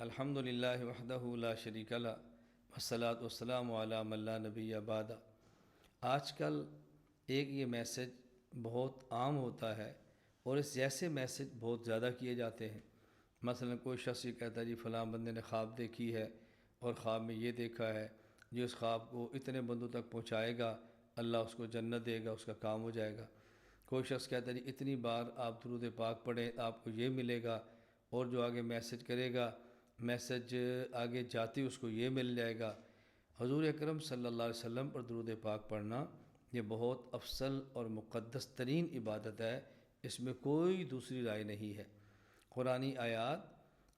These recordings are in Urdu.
الحمد للہ وحدہ لا شریک لہ والصلاۃ والسلام علی من لا نبی بعدہ۔ آج کل ایک یہ میسج بہت عام ہوتا ہے اور اس جیسے میسج بہت زیادہ کیے جاتے ہیں۔ مثلا کوئی شخص یہ کہتا ہے جی فلاں بندے نے خواب دیکھی ہے اور خواب میں یہ دیکھا ہے، جو اس خواب کو اتنے بندوں تک پہنچائے گا اللہ اس کو جنت دے گا، اس کا کام ہو جائے گا۔ کوئی شخص کہتا ہے جی اتنی بار آپ درود پاک پڑھیں آپ کو یہ ملے گا، اور جو آگے میسج کرے گا، میسج آگے جاتی اس کو یہ مل جائے گا۔ حضور اکرم صلی اللہ علیہ وسلم پر درود پاک پڑھنا یہ بہت افضل اور مقدس ترین عبادت ہے، اس میں کوئی دوسری رائے نہیں ہے۔ قرآنی آیات،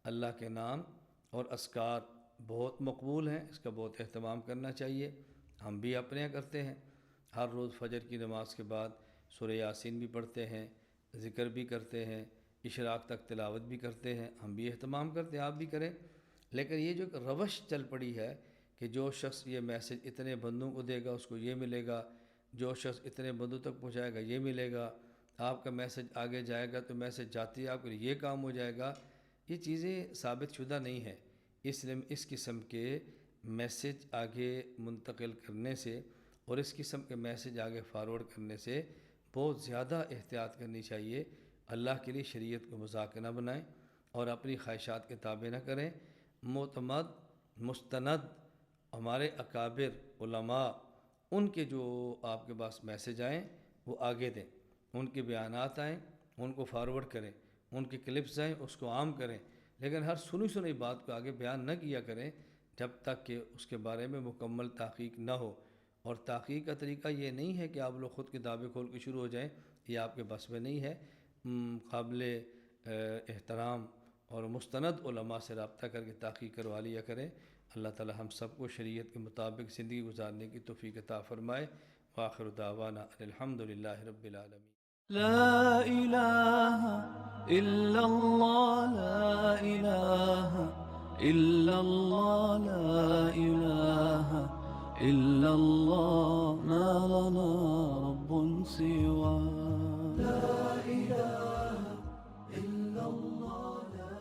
اللہ کے نام اور اذکار بہت مقبول ہیں، اس کا بہت اہتمام کرنا چاہیے۔ ہم بھی اپنے کرتے ہیں، ہر روز فجر کی نماز کے بعد سورہ یاسین بھی پڑھتے ہیں، ذکر بھی کرتے ہیں، اشراق تک تلاوت بھی کرتے ہیں، ہم بھی اہتمام کرتے ہیں، آپ بھی کریں۔ لیکن یہ جو روش چل پڑی ہے کہ جو شخص یہ میسج اتنے بندوں کو دے گا اس کو یہ ملے گا، جو شخص اتنے بندوں تک پہنچائے گا یہ ملے گا، آپ کا میسج آگے جائے گا تو میسج جاتی ہے آپ کے لیے یہ کام ہو جائے گا، یہ چیزیں ثابت شدہ نہیں ہیں۔ اس لیے اس قسم کے میسج آگے منتقل کرنے سے اور اس قسم کے میسج آگے فارورڈ کرنے سے بہت زیادہ احتیاط کرنی چاہیے۔ اللہ کے لیے شریعت کو مذاق نہ بنائیں اور اپنی خواہشات کے تابع نہ کریں۔ معتمد مستند ہمارے اکابر علماء، ان کے جو آپ کے پاس میسج آئیں وہ آگے دیں، ان کے بیانات آئیں ان کو فارورڈ کریں، ان کے کلپس آئیں اس کو عام کریں، لیکن ہر سنی بات کو آگے بیان نہ کیا کریں جب تک کہ اس کے بارے میں مکمل تحقیق نہ ہو۔ اور تحقیق کا طریقہ یہ نہیں ہے کہ آپ لوگ خود کتابیں کھول کے شروع ہو جائیں، یہ آپ کے بس میں نہیں ہے۔ قابل احترام اور مستند علماء سے رابطہ کر کے تحقیق کروا لیا کریں۔ اللہ تعالی ہم سب کو شریعت کے مطابق زندگی گزارنے کی توفیق عطا فرمائے۔ وآخر دعوانا ان الحمد للہ رب العالمین۔ لا إله إلا الله، لا إله إلا الله، لا إله إلا الله، ما لنا رب سواه. لا إله إلا الله، لا